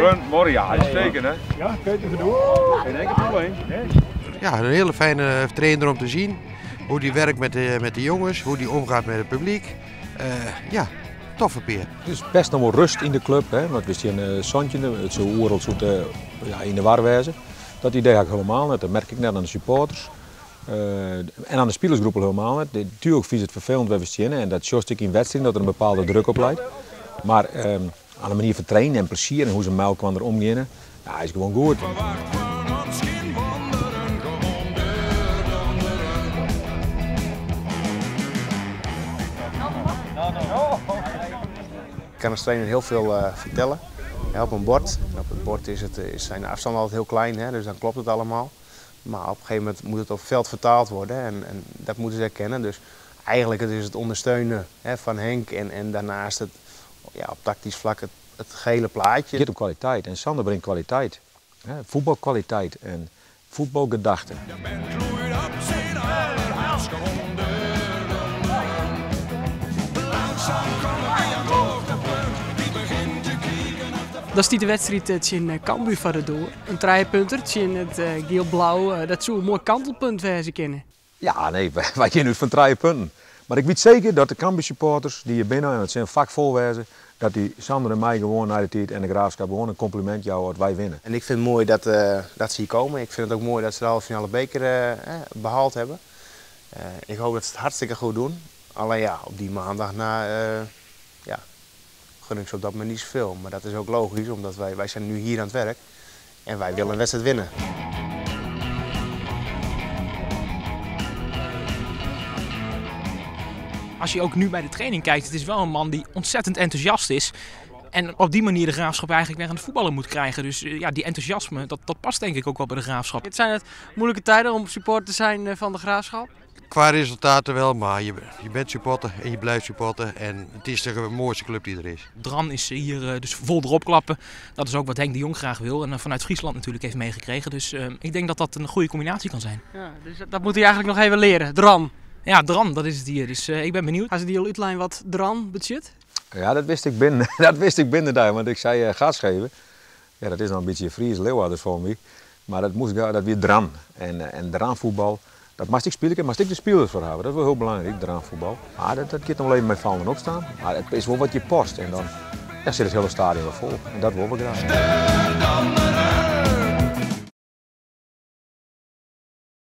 run, morgen, ja, uitstekend hè. Ja, kun je het doen? Geen enkel probleem. Ja, een hele fijne trainer om te zien. Hoe die werkt met de jongens, hoe die omgaat met het publiek. Ja, toffe peer. Er is best nog wel rust in de club, hè? Want we zien een zandje, het zo oorlog in de war wezen. Dat idee heb ik helemaal niet, dat merk ik net aan de supporters. En aan de spelersgroepen helemaal niet. Natuurlijk vind ik het vervelend bij we zien en dat just ik in wedstrijd dat er een bepaalde druk op leidt. Maar aan de manier van trainen en plezier en hoe ze melk kwam er omgaan, ja, is gewoon goed. Ik kan als trainer heel veel vertellen op een bord. En op het bord is zijn afstand altijd heel klein, hè, dus dan klopt het allemaal. Maar op een gegeven moment moet het op het veld vertaald worden en dat moeten ze herkennen. Dus eigenlijk is het ondersteunen van Henk en daarnaast het, ja, op tactisch vlak het gehele plaatje. Het gaat om kwaliteit en Sander brengt kwaliteit. Hè, voetbalkwaliteit en voetbalgedachten. Dat is de wedstrijd tegen Cambuur van de door. Een 3 punter tegen het geel-blauw. Dat zou een mooi kantelpunt wezen kunnen. Ja, nee, wij gaan nu van 3 punten. Maar ik weet zeker dat de Cambuur supporters die hier binnen, en het zijn vak vol wezen, dat die Sander en mij gewoon naar de tijd en de Graafschap gewoon een compliment jou wat wij winnen. En ik vind het mooi dat ze hier komen. Ik vind het ook mooi dat ze de halve finale beker behaald hebben. Ik hoop dat ze het hartstikke goed doen. Alleen ja, op die maandag na gun ik ze op dat moment niet zoveel. Maar dat is ook logisch, omdat wij zijn nu hier aan het werk en wij willen een wedstrijd winnen. Als je ook nu bij de training kijkt, het is wel een man die ontzettend enthousiast is. En op die manier de Graafschap eigenlijk weer aan het voetballen moet krijgen. Dus ja, die enthousiasme, dat past denk ik ook wel bij de Graafschap. Het zijn het moeilijke tijden om supporter te zijn van de Graafschap? Qua resultaten wel, maar je bent supporter en je blijft supporter. En het is de mooiste club die er is. Dran is hier dus vol erop klappen. Dat is ook wat Henk de Jong graag wil. En vanuit Friesland natuurlijk heeft meegekregen. Dus ik denk dat dat een goede combinatie kan zijn. Ja, dus dat moet hij eigenlijk nog even leren, Dran. Ja, Dran, dat is het hier. Dus ik ben benieuwd. Als je die al uitlijn wat Dran budget? Ja, dat wist ik binnen, dat wist ik binnen daar, want ik zei gas geven. Ja, dat is dan een beetje Fries Leeuwarden voor mij. Maar dat weer Dran. En Dranvoetbal, dat mag ik spelen, maar ik de spelers voor hebben. Dat is wel heel belangrijk, Dranvoetbal. Maar dat gaat nog alleen met vallen en opstaan. Maar het is wel wat je post en dan zit het hele stadion wel vol. En dat willen we graag.